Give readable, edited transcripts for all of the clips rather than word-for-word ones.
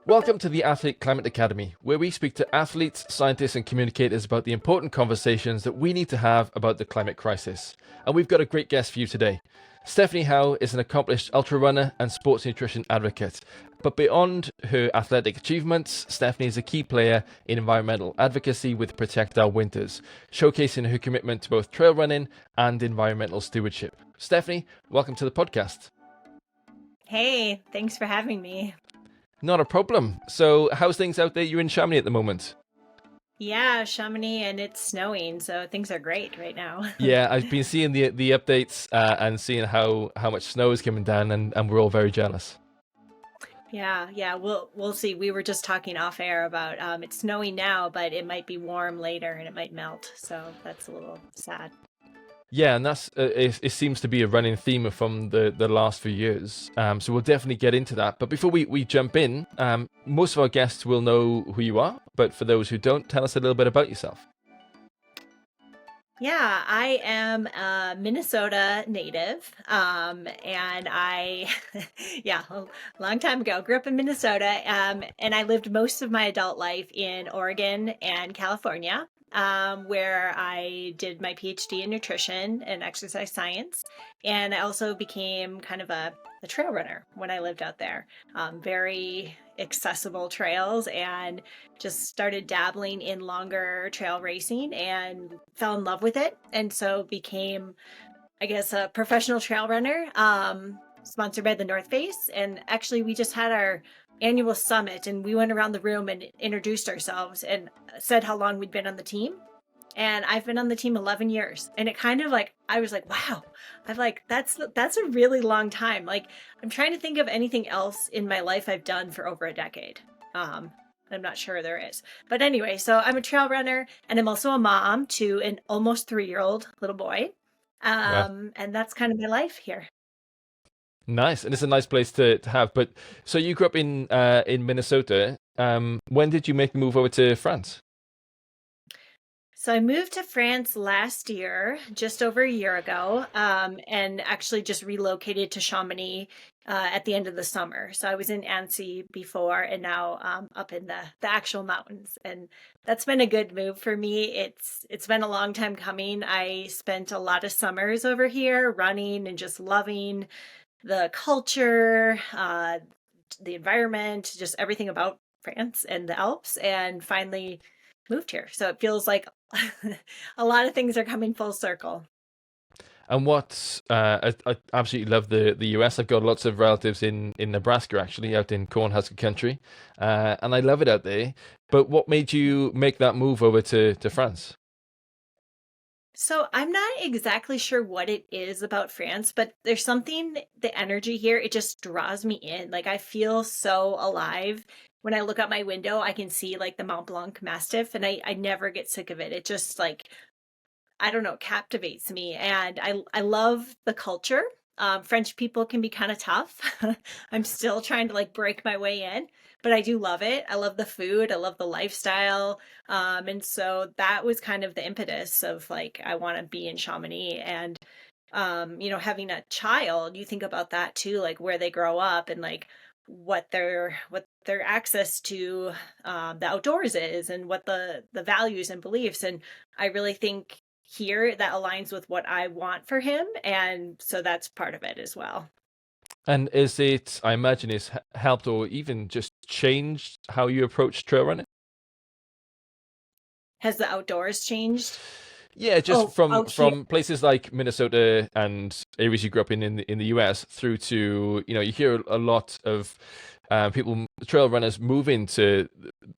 Welcome to the Athlete Climate Academy, where we speak to athletes, scientists, and communicators about the important conversations that we need to have about the climate crisis. And we've got a great guest for you today. Stephanie Howe is an accomplished ultra runner and sports nutrition advocate. But beyond her athletic achievements, Stephanie is a key player in environmental advocacy with Protect Our Winters, showcasing her commitment to both trail running and environmental stewardship. Stephanie, welcome to the podcast. Hey, thanks for having me. Not a problem. So how's things out there? You're in Chamonix at the moment. Yeah, Chamonix, and it's snowing, so things are great right now. Yeah, I've been seeing the updates and seeing how much snow is coming down, and we're all very jealous. Yeah, we'll see. We were just talking off air about it's snowing now, but it might be warm later and it might melt. So that's a little sad. Yeah, and that's it seems to be a running theme from the last few years. So we'll definitely get into that. But before we jump in, most of our guests will know who you are. But for those who don't, tell us a little bit about yourself. Yeah, I am a Minnesota native, and yeah, a long time ago, grew up in Minnesota, and I lived most of my adult life in Oregon and California, where I did my PhD in nutrition and exercise science, and I also became kind of a trail runner when I lived out there. Very accessible trails, and just started dabbling in longer trail racing and fell in love with it. And so became, I guess, a professional trail runner, sponsored by the North Face. And actually, we just had our annual summit and we went around the room and introduced ourselves and said how long we'd been on the team. And I've been on the team 11 years. And it kind of like, I was like, wow, I'm like, that's a really long time. Like, I'm trying to think of anything else in my life I've done for over a decade. I'm not sure there is. But anyway, so I'm a trail runner and I'm also a mom to an almost 3-year-old little boy. Wow. And that's kind of my life here. Nice, and it's a nice place to have. But so you grew up in Minnesota. When did you make the move over to France? So I moved to France last year, just over a year ago, and actually just relocated to Chamonix at the end of the summer. So I was in Annecy before, and now up in the actual mountains, and that's been a good move for me. It's been a long time coming. I spent a lot of summers over here running and just loving the culture, the environment, just everything about France and the Alps, and finally moved here. So it feels like a lot of things are coming full circle. And what I absolutely love the US. I've got lots of relatives in Nebraska, actually, out in Cornhusker country, and I love it out there. But what made you make that move over to France? So I'm not exactly sure what it is about France, but there's something, the energy here, it just draws me in. Like I feel so alive. When I look out my window, I can see like the Mont Blanc Mastiff, and I never get sick of it. It just like, I don't know, captivates me. And I love the culture. French people can be kind of tough. I'm still trying to like break my way in, but I do love it. I love the food. I love the lifestyle. And so that was kind of the impetus of like, I want to be in Chamonix. And, having a child, you think about that too, like where they grow up and like what their access to the outdoors is and what the values and beliefs. And I really think here that aligns with what I want for him. And so that's part of it as well. And is it, I imagine, it's helped or even just changed how you approach trail running? Has the outdoors changed? Yeah, just Oh, out here. from places like Minnesota and areas you grew up in the US through to, you hear a lot of people, trail runners, move into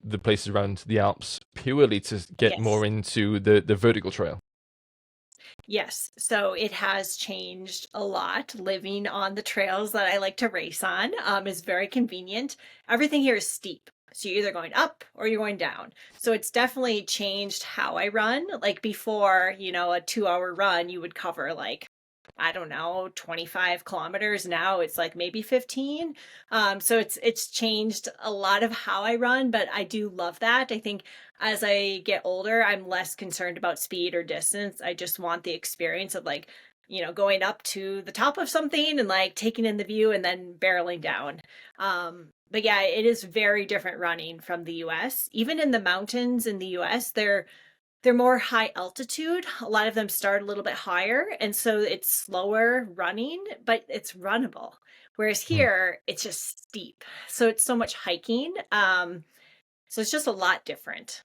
the places around the Alps purely to get more Yes. into the vertical trail. Yes. So it has changed a lot. Living on the trails that I like to race on is very convenient. Everything here is steep. So you're either going up or you're going down. So it's definitely changed how I run. Like before, a 2-hour run, you would cover like, I don't know, 25 kilometers. Now it's like maybe 15. So it's changed a lot of how I run, but I do love that. I think as I get older, I'm less concerned about speed or distance. I just want the experience of like, going up to the top of something and like taking in the view and then barreling down. but yeah, it is very different running from the US. Even in the mountains in the US, they're more high altitude. A lot of them start a little bit higher, and so it's slower running, but it's runnable. Whereas Hmm. here, it's just steep. So it's so much hiking. So it's just a lot different.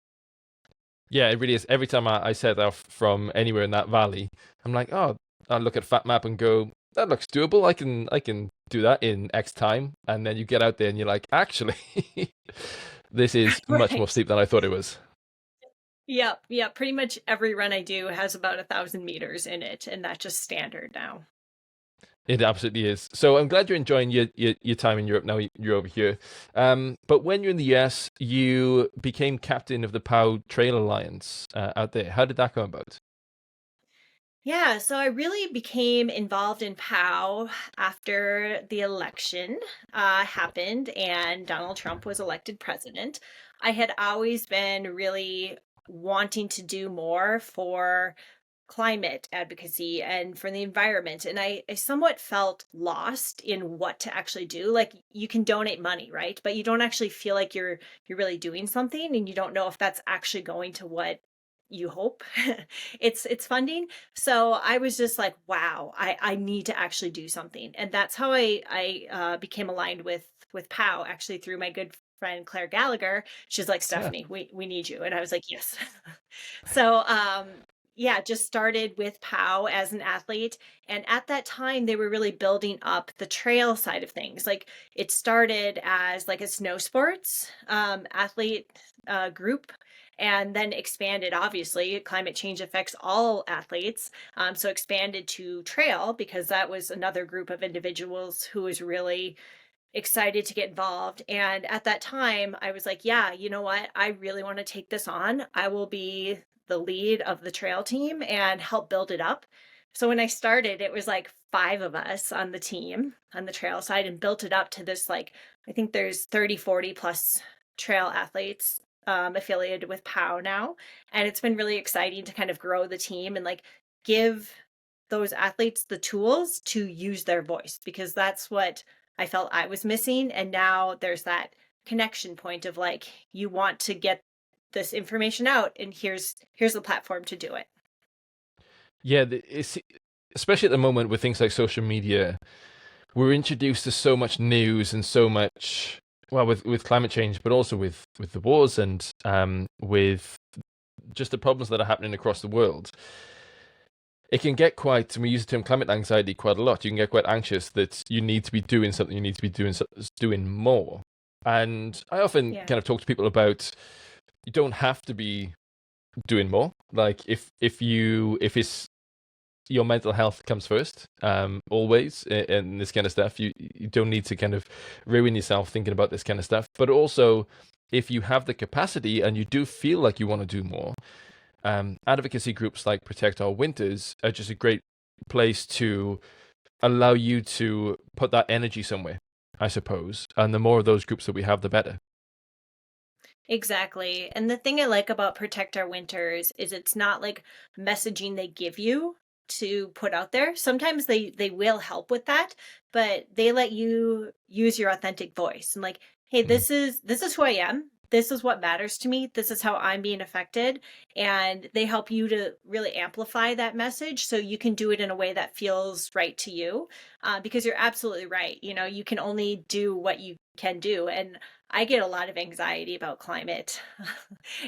Yeah, it really is. Every time I set off from anywhere in that valley, I'm like, oh, I look at Fat Map and go, that looks doable. I can do that in X time. And then you get out there and you're like, actually, this is much more Right. steep than I thought it was. Yep. Yeah. Pretty much every run I do has about 1,000 meters in it, and that's just standard now. It absolutely is. So I'm glad you're enjoying your time in Europe now. You're over here. But when you're in the US, you became captain of the POW Trail Alliance out there. How did that come about? Yeah, so I really became involved in POW after the election happened and Donald Trump was elected president. I had always been really wanting to do more for climate advocacy and for the environment. And I somewhat felt lost in what to actually do. Like you can donate money, right? But you don't actually feel like you're really doing something, and you don't know if that's actually going to what you hope it's funding. So I was just like, wow, I need to actually do something. And that's how I became aligned with POW, actually through my good friend Claire Gallagher. She's like, Yeah. Stephanie, we need you. And I was like, yes. So yeah, just started with POW as an athlete. And at that time, they were really building up the trail side of things. Like it started as like a snow sports athlete group, and then expanded. Obviously, climate change affects all athletes. So expanded to trail because that was another group of individuals who was really excited to get involved. And at that time, I was like, yeah, you know what? I really want to take this on. I will be the lead of the trail team and help build it up. So when I started, it was like five of us on the team on the trail side, and built it up to this like, I think there's 30, 40 plus trail athletes affiliated with POW now. And it's been really exciting to kind of grow the team and like give those athletes the tools to use their voice, because that's what I felt I was missing. And now there's that connection point of like, you want to get this information out, and here's the platform to do it. Yeah, it's especially at the moment with things like social media, we're introduced to so much news and so much, well, with climate change, but also with the wars and with just the problems that are happening across the world. It can get quite, and we use the term climate anxiety quite a lot. You can get quite anxious that you need to be doing something, you need to be doing more. And I often Yeah. kind of talk to people about you don't have to be doing more. Like if it's your mental health comes first, always, and this kind of stuff. You don't need to kind of ruin yourself thinking about this kind of stuff. But also, if you have the capacity and you do feel like you want to do more, advocacy groups like Protect Our Winters are just a great place to allow you to put that energy somewhere, I suppose. And the more of those groups that we have, the better. Exactly. And the thing I like about Protect Our Winters is it's not like messaging they give you to put out there. Sometimes they will help with that, but they let you use your authentic voice and like, hey, Mm. this is who I am. This is what matters to me. This is how I'm being affected. And they help you to really amplify that message so you can do it in a way that feels right to you. Because you're absolutely right. You know, you can only do what you can do. And I get a lot of anxiety about climate.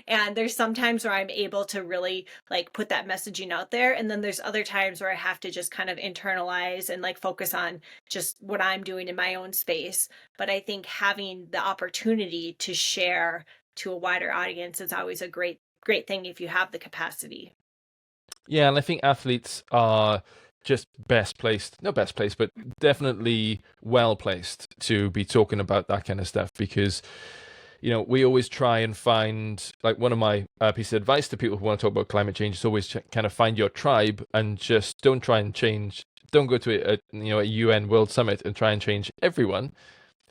And there's some times where I'm able to really like put that messaging out there. And then there's other times where I have to just kind of internalize and like focus on just what I'm doing in my own space. But I think having the opportunity to share to a wider audience is always a great thing if you have the capacity. Yeah, and I think athletes are just best placed, not best placed, but definitely well placed to be talking about that kind of stuff because, we always try and find, like one of my pieces of advice to people who want to talk about climate change is always kind of find your tribe and just don't try and change, don't go to a UN World Summit and try and change everyone.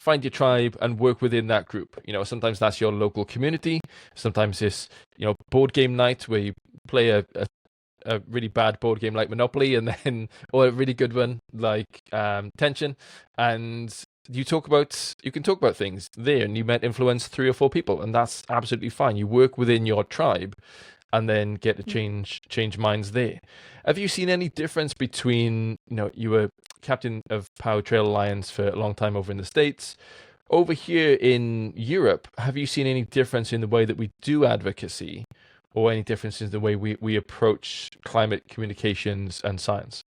Find your tribe and work within that group. Sometimes that's your local community. Sometimes it's, board game night where you play a really bad board game like Monopoly, and then or a really good one like Tension, and you can talk about things there, and you might influence 3 or 4 people, and that's absolutely fine. You work within your tribe and then get to change minds there. Have you seen any difference between, you were captain of Power Trail Alliance for a long time over in the States. Over here in Europe, have you seen any difference in the way that we do advocacy, or any difference in the way we approach climate communications and science?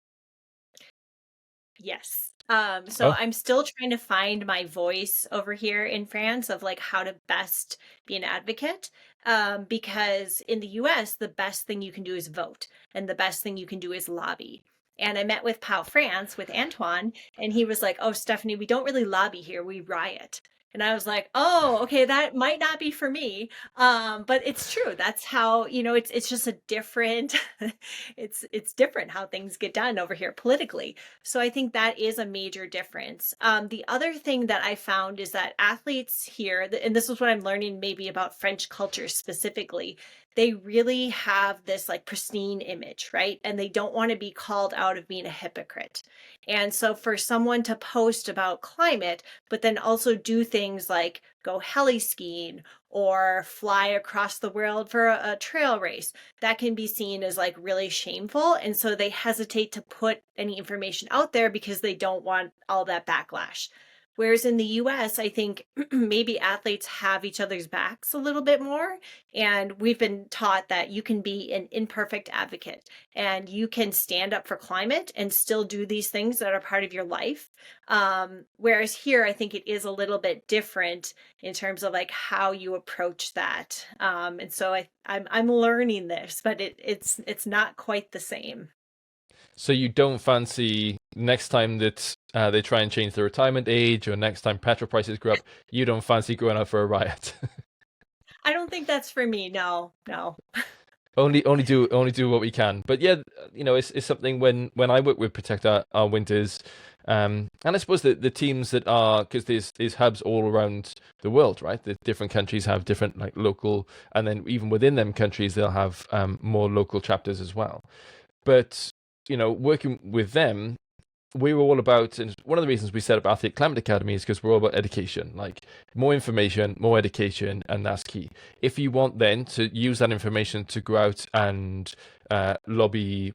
Yes. So Oh, I'm still trying to find my voice over here in France of like how to best be an advocate. Because in the US, the best thing you can do is vote, and the best thing you can do is lobby. And I met with Pau France with Antoine, and he was like, "Oh, Stephanie, we don't really lobby here, we riot." And I was like, "Oh, okay, that might not be for me." But it's true. That's how, it's just a different it's different how things get done over here politically. So I think that is a major difference. The other thing that I found is that athletes here, and this is what I'm learning maybe about French culture specifically, they really have this like pristine image, right? And they don't want to be called out of being a hypocrite. And so for someone to post about climate, but then also do things like go heli skiing or fly across the world for a trail race, that can be seen as like really shameful. And so they hesitate to put any information out there because they don't want all that backlash. Whereas in the US, I think maybe athletes have each other's backs a little bit more. And we've been taught that you can be an imperfect advocate and you can stand up for climate and still do these things that are part of your life. Whereas here, I think it is a little bit different in terms of like how you approach that. And so I'm learning this, but it's not quite the same. so you don't fancy next time that they try and change the retirement age, or next time petrol prices go up, you don't fancy going out for a riot? I don't think that's for me. No, no. only do what we can. But yeah, it's something when I work with Protect Our Winters, and I suppose the teams that are, because there's hubs all around the world, right? The different countries have different like local, and then even within them countries they'll have more local chapters as well. But working with them, we were all about, and one of the reasons we set up Athlete Climate Academy is because we're all about education, like more information, more education, and that's key. If you want then to use that information to go out and lobby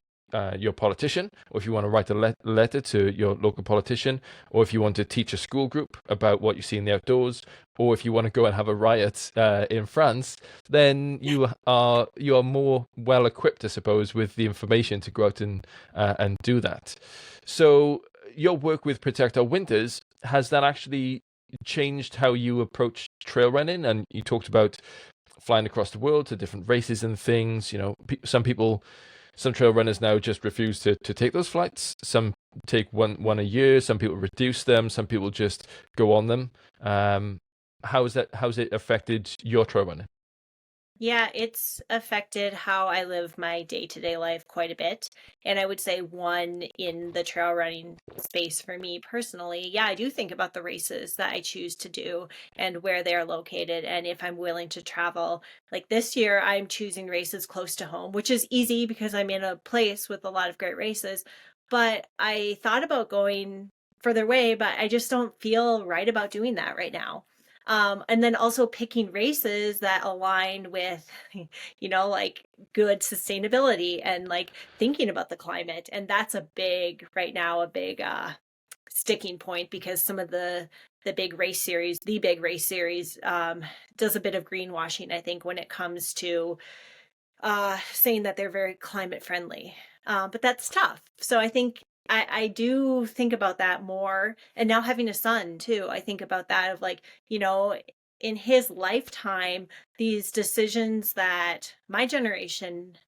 your politician, or if you want to write a letter to your local politician, or if you want to teach a school group about what you see in the outdoors, or if you want to go and have a riot in France, then you are more well equipped, I suppose, with the information to go out and do that. So your work with Protect Our Winters, has that actually changed how you approach trail running? And you talked about flying across the world to different races and things. Some trail runners now just refuse to take those flights. Some take one a year. Some people reduce them. Some people just go on them. How's it affected your trail running? Yeah, it's affected how I live my day-to-day life quite a bit. And I would say one in the trail running space for me personally. Yeah, I do think about the races that I choose to do and where they're located and if I'm willing to travel. Like this year, I'm choosing races close to home, which is easy because I'm in a place with a lot of great races. But I thought about going further away, but I just don't feel right about doing that right now. And then also picking races that align with, like good sustainability and like thinking about the climate. And that's right now, a big sticking point because some of the big race series does a bit of greenwashing, I think, when it comes to saying that they're very climate friendly. But that's tough. So I think I do think about that more. And now having a son too, I think about that of like, in his lifetime, these decisions that my generation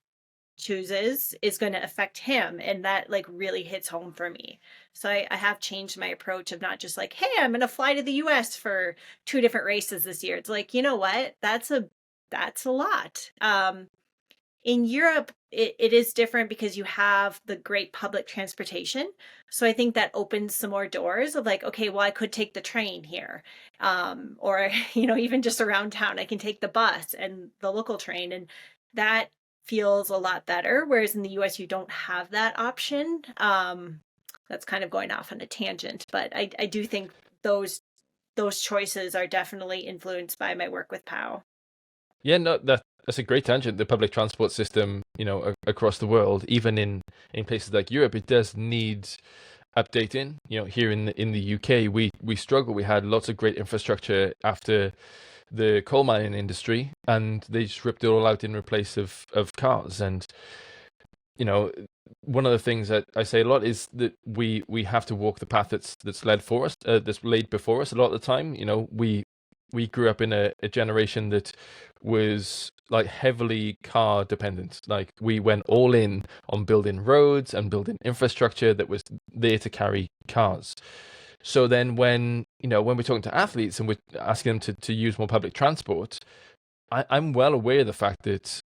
chooses is going to affect him. And that like really hits home for me. So I have changed my approach of not just like, hey, I'm going to fly to the US for 2 different races this year. It's like, you know what? That's a lot. In Europe, it is different because you have the great public transportation. So I think that opens some more doors of like, okay, well, I could take the train here. Or, even just around town, I can take the bus and the local train. And that feels a lot better. Whereas in the US, you don't have that option. that's kind of going off on a tangent, but I do think those choices are definitely influenced by my work with POW. Yeah, no, that's a great tangent. The public transport system, across the world, even in places like Europe, it does need updating. Here in the UK, we struggle. We had lots of great infrastructure after the coal mining industry, and they just ripped it all out in replace of cars. And one of the things that I say a lot is that we have to walk the path that's led for us, that's laid before us. A lot of the time, we grew up in a generation that was like heavily car dependent. Like we went all in on building roads and building infrastructure that was there to carry cars. So then when we're talking to athletes and we're asking them to use more public transport, I'm well aware of the fact that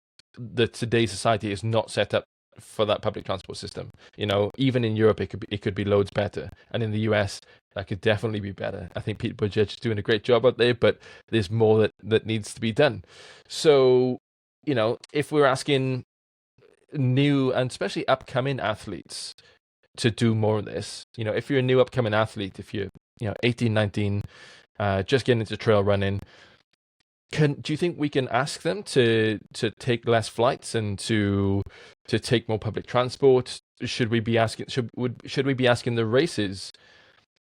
today's society is not set up for that public transport system. Even in Europe, it could be loads better, and in the US, that could definitely be better. I think Pete Buttigieg is doing a great job out there, but there's more that needs to be done. So, if we're asking new and especially upcoming athletes to do more of this, if you're a new upcoming athlete, if you're 18, 19, just getting into trail running, do you think we can ask them to take less flights and to take more public transport? Should we be asking the races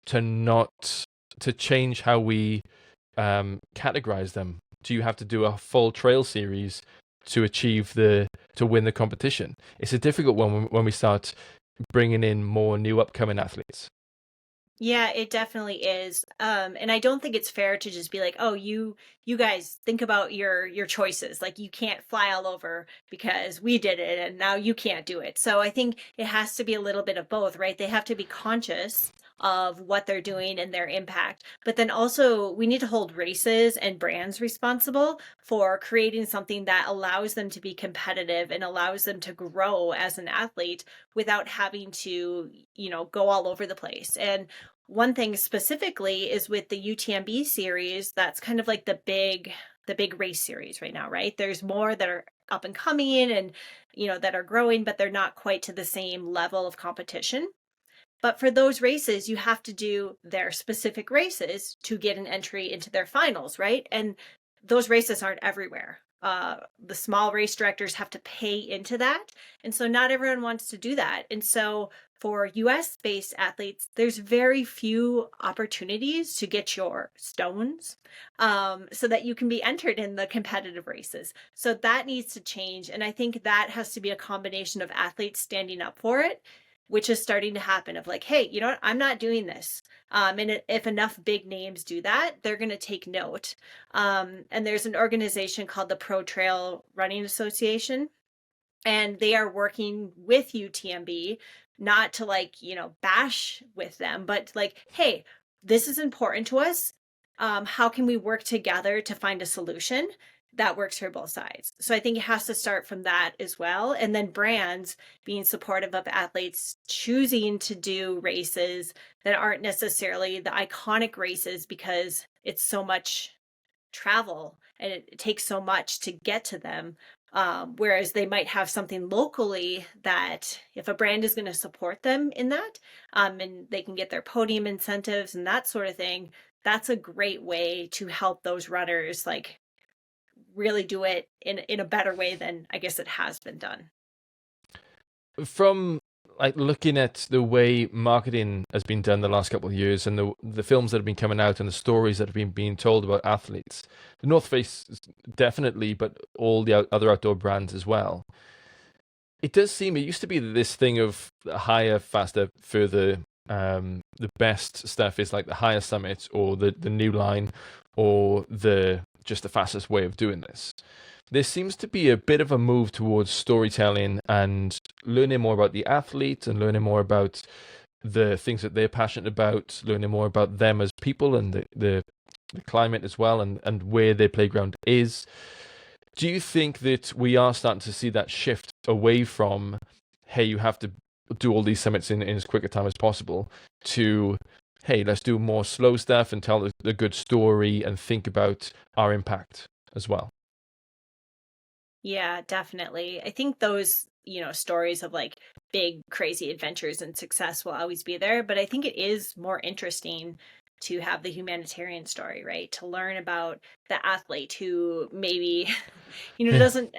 to change how we categorize them? Do you have to do a full trail series to win the competition? It's a difficult one when we start bringing in more new upcoming athletes. Yeah, it definitely is. And I don't think it's fair to just be like, oh, you guys think about your choices. Like you can't fly all over because we did it and now you can't do it. So I think it has to be a little bit of both, right? They have to be conscious of what they're doing and their impact. But then also we need to hold races and brands responsible for creating something that allows them to be competitive and allows them to grow as an athlete without having to, go all over the place. And one thing specifically is with the UTMB series, that's kind of like the big race series right now, right? There's more that are up and coming and that are growing, but they're not quite to the same level of competition. But for those races, you have to do their specific races to get an entry into their finals, right? And those races aren't everywhere. The small race directors have to pay into that. And so not everyone wants to do that. And so for US based athletes, there's very few opportunities to get your stones so that you can be entered in the competitive races. So that needs to change. And I think that has to be a combination of athletes standing up for it, which is starting to happen of like, hey, you know what? I'm not doing this. And if enough big names do that, they're going to take note. And there's an organization called the Pro Trail Running Association, and they are working with UTMB, not to bash with them, but like, hey, this is important to us. How can we work together to find a solution that works for both sides? So I think it has to start from that as well. And then brands being supportive of athletes choosing to do races that aren't necessarily the iconic races because it's so much travel and it takes so much to get to them. Whereas they might have something locally that if a brand is going to support them in that, and they can get their podium incentives and that sort of thing, that's a great way to help those runners really do it in a better way than I guess it has been done. From looking at the way marketing has been done the last couple of years and the films that have been coming out and the stories that have been being told about athletes, the North Face definitely, but all the other outdoor brands as well. It used to be this thing of higher, faster, further. The best stuff is like the higher summit or the new line or just the fastest way of doing this. There seems to be a bit of a move towards storytelling and learning more about the athlete and learning more about the things that they're passionate about, learning more about them as people and the climate as well and where their playground is. Do you think that we are starting to see that shift away from, hey, you have to do all these summits in as quick a time as possible, to, hey, let's do more slow stuff and tell the good story and think about our impact as well? Yeah, definitely. I think those stories of like big crazy adventures and success will always be there, but I think it is more interesting to have the humanitarian story, right? To learn about the athlete who maybe Yeah. doesn't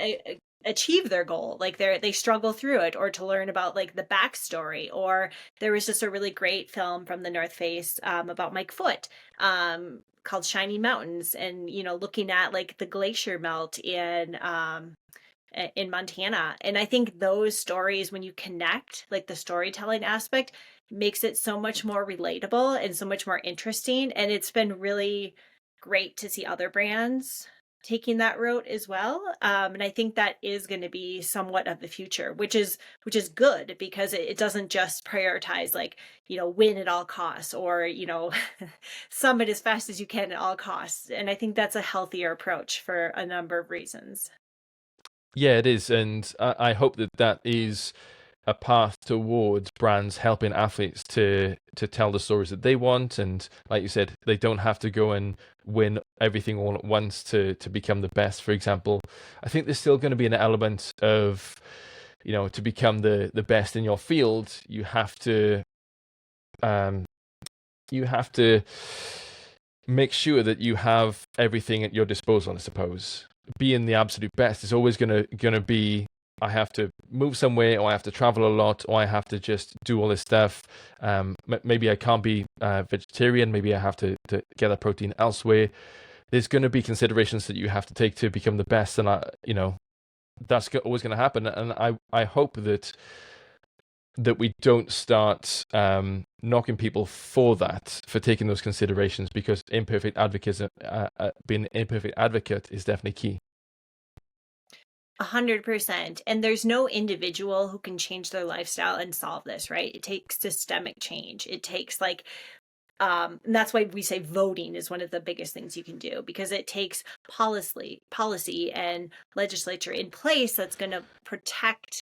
achieve their goal, like they struggle through it, or to learn about like the backstory. Or there was just a really great film from the North Face about Mike Foote, called Shiny Mountains, and looking at like the glacier melt in Montana. And I think those stories, when you connect like the storytelling aspect, makes it so much more relatable and so much more interesting. And it's been really great to see other brands taking that route as well. And I think that is going to be somewhat of the future, which is good, because it doesn't just prioritize like, win at all costs, or, summit as fast as you can at all costs. And I think that's a healthier approach for a number of reasons. Yeah, it is, and I hope that that is a path towards brands helping athletes to tell the stories that they want. And like you said, they don't have to go and win everything all at once to become the best. For example, I think there's still going to be an element of, to become the best in your field, you have to um you have to make sure that you have everything at your disposal, I suppose. Being the absolute best is always gonna be, I have to move somewhere, or I have to travel a lot, or I have to just do all this stuff. Maybe I can't be vegetarian. Maybe I have to get that protein elsewhere. There's going to be considerations that you have to take to become the best, and that's always going to happen. And I hope that we don't start knocking people for taking those considerations, because being an imperfect advocate is definitely key. 100%. And there's no individual who can change their lifestyle and solve this, right? It takes systemic change. It takes like, and that's why we say voting is one of the biggest things you can do, because it takes policy and legislature in place that's going to protect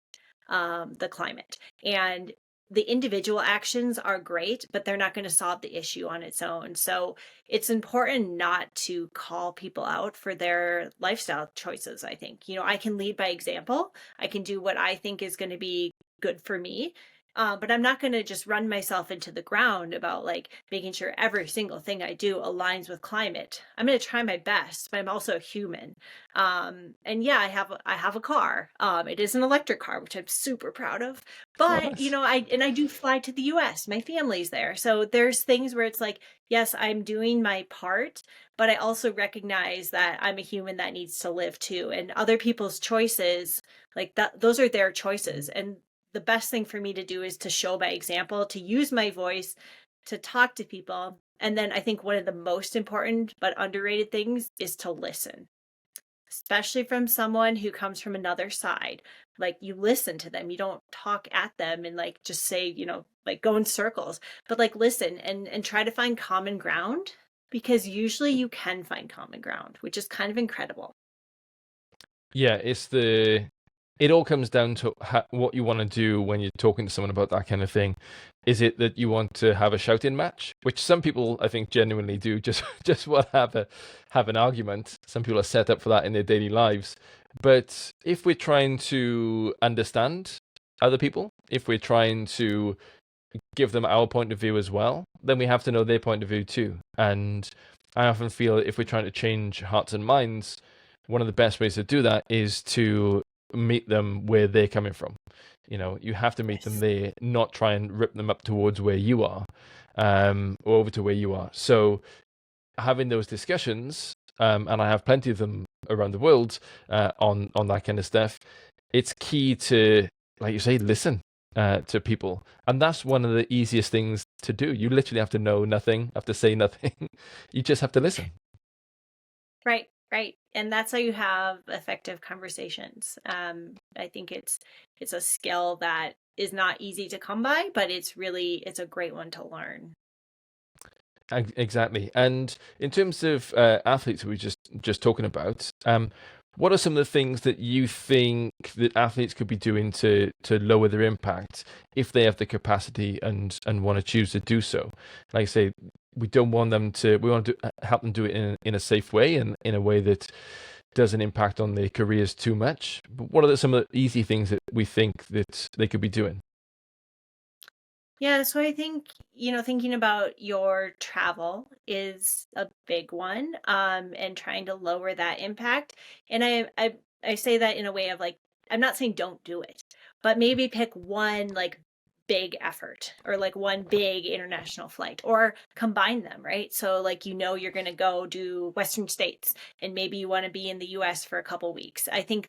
the climate. And the individual actions are great, but they're not going to solve the issue on its own. So it's important not to call people out for their lifestyle choices. I think, I can lead by example. I can do what I think is going to be good for me. But I'm not going to just run myself into the ground about like making sure every single thing I do aligns with climate. I'm going to try my best, but I'm also human. And yeah, I have a car. It is an electric car, which I'm super proud of. Oh, But nice. I do fly to the U.S. My family's there, so there's things where it's like, yes, I'm doing my part, but I also recognize that I'm a human that needs to live too, and other people's choices, like that, those are their choices. And the best thing for me to do is to show by example, to use my voice, to talk to people. And then I think one of the most important but underrated things is to listen, especially from someone who comes from another side. Like, you listen to them, you don't talk at them and like just say, like go in circles, but like listen and try to find common ground, because usually you can find common ground, which is kind of incredible. Yeah, it all comes down to what you want to do when you're talking to someone about that kind of thing. Is it that you want to have a shouting match, which some people I think genuinely do, just want to have an argument. Some people are set up for that in their daily lives. But if we're trying to understand other people, if we're trying to give them our point of view as well, then we have to know their point of view too. And I often feel if we're trying to change hearts and minds, one of the best ways to do that is to meet them where they're coming from. You have to meet them Yes. there, not try and rip them up towards where you are, or over to where you are. So having those discussions, and I have plenty of them around the world on that kind of stuff. It's key to, like you say, listen to people, and that's one of the easiest things to do. You literally have to know nothing, have to say nothing. You just have to listen. Right, right. And that's how you have effective conversations. I think it's a skill that is not easy to come by, but it's a great one to learn. Exactly. And in terms of athletes, we were just talking about, what are some of the things that you think that athletes could be doing to lower their impact if they have the capacity and want to choose to do so? Like I say, we don't want them to. We want to help them do it in a safe way, and in a way that doesn't impact on their careers too much. But what are some of the easy things that we think that they could be doing? Yeah, so I think, thinking about your travel is a big one, and trying to lower that impact. And I say that in a way of like, I'm not saying don't do it, but maybe pick one like big effort or like one big international flight or combine them, right? So like you're going to go do Western States and maybe you want to be in the US for a couple weeks. I think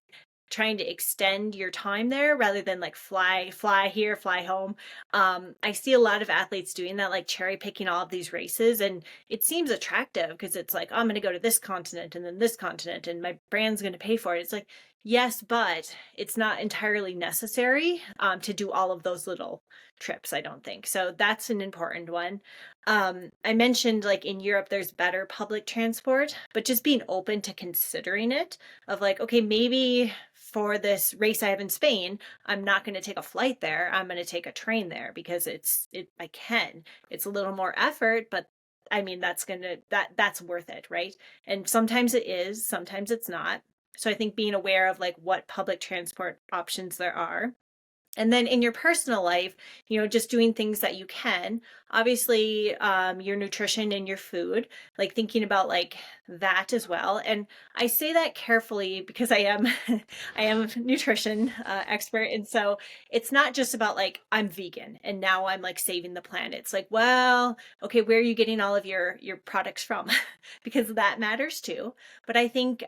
trying to extend your time there rather than like fly here, fly home. I see a lot of athletes doing that, like cherry picking all of these races, and it seems attractive because it's like, oh, I'm going to go to this continent and then this continent, and my brand's going to pay for it. It's like, yes, but it's not entirely necessary to do all of those little trips, I don't think. So that's an important one. I mentioned like in Europe, there's better public transport, but just being open to considering it of like, okay, maybe for this race I have in Spain, I'm not going to take a flight there. I'm going to take a train there because I can. It's a little more effort, but I mean that's worth it, right? And sometimes it is, sometimes it's not. So I think being aware of like what public transport options there are. And then in your personal life, just doing things that you can. Obviously, your nutrition and your food, like thinking about like that as well. And I say that carefully because I am, I am a nutrition expert, and so it's not just about like I'm vegan and now I'm like saving the planet. It's like, well, okay, where are you getting all of your products from? Because that matters too. But I think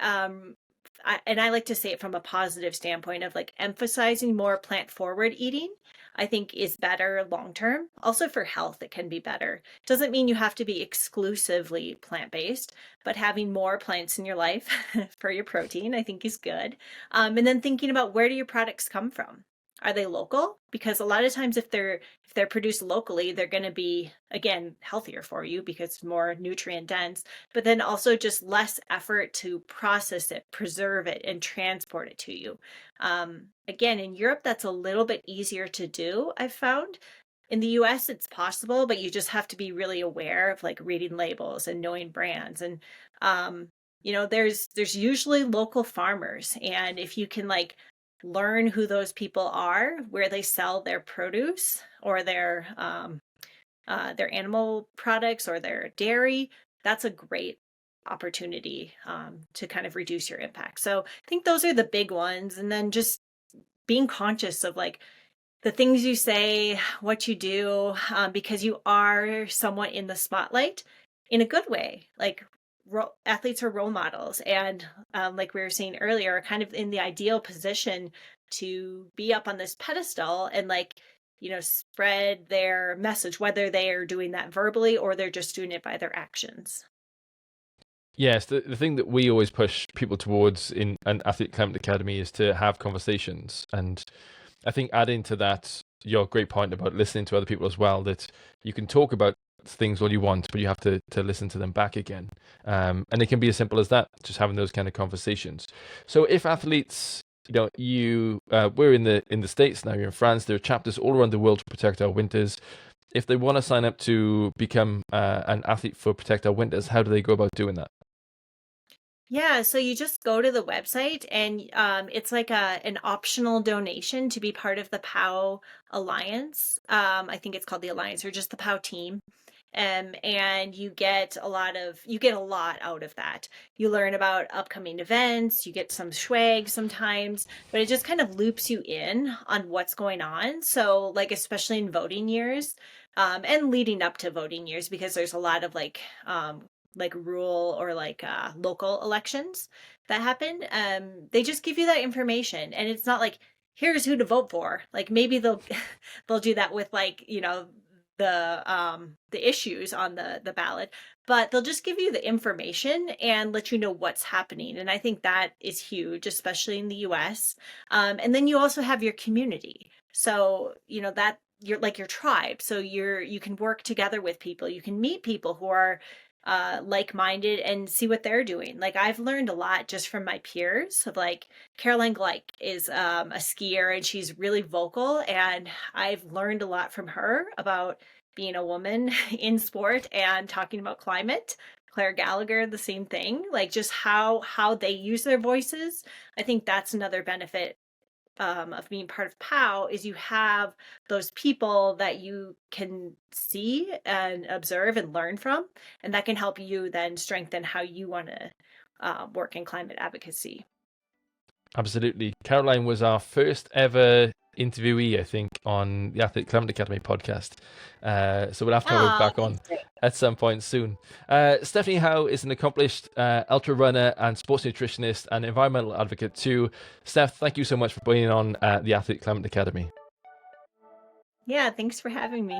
and I like to say it from a positive standpoint of like emphasizing more plant forward eating, I think is better long term. Also for health, it can be better. Doesn't mean you have to be exclusively plant based, but having more plants in your life for your protein, I think is good. And then thinking about where do your products come from? Are they local? Because a lot of times if they're produced locally, they're going to be again healthier for you because it's more nutrient dense, but then also just less effort to process it, preserve it, and transport it to you. Again, in Europe, that's a little bit easier to do, I've found. In the US, it's possible, but you just have to be really aware of like reading labels and knowing brands. And there's usually local farmers, and if you can like learn who those people are, where they sell their produce or their animal products or their dairy, that's a great opportunity to kind of reduce your impact. So I think those are the big ones. And then just being conscious of like the things you say, what you do, because you are somewhat in the spotlight in a good way. Like athletes are role models. And like we were saying earlier, kind of in the ideal position to be up on this pedestal and like, spread their message, whether they are doing that verbally or they're just doing it by their actions. Yes, the thing that we always push people towards in an athlete climate academy is to have conversations. And I think adding to that, your great point about listening to other people as well, that you can talk about things all you want, but you have to listen to them back again. And it can be as simple as that, just having those kind of conversations. So if athletes, we're in the States now, you're in France, there are chapters all around the world to protect our winters. If they want to sign up to become an athlete for Protect Our Winters, how do they go about doing that? Yeah, so you just go to the website and it's like an optional donation to be part of the POW Alliance. I think it's called the Alliance or just the POW team. And you get a lot out of that. You learn about upcoming events, you get some swag sometimes, but it just kind of loops you in on what's going on. So like especially in voting years, and leading up to voting years, because there's a lot of like rural or like local elections that happen. They just give you that information, and it's not like here's who to vote for. Like maybe they'll they'll do that with like the issues on the ballot, but they'll just give you the information and let you know what's happening. And I think that is huge, especially in the US. And then you also have your community. So, that you're like your tribe. So you can work together with people. You can meet people who are like-minded and see what they're doing. Like I've learned a lot just from my peers of like Caroline Gleich is a skier and she's really vocal, and I've learned a lot from her about being a woman in sport and talking about Claire Gallagher, the same thing, like just how they use their voices. I think that's another benefit of being part of POW is you have those people that you can see and observe and learn from, and that can help you then strengthen how you want to work in climate advocacy. Absolutely. Caroline was our first ever interviewee, I think, on the Athlete Climate Academy podcast. So we'll have to have her back on at some point soon. Stephanie Howe is an accomplished ultra runner and sports nutritionist and environmental advocate too. Steph, thank you so much for being on the Athlete Climate Academy. Yeah, thanks for having me.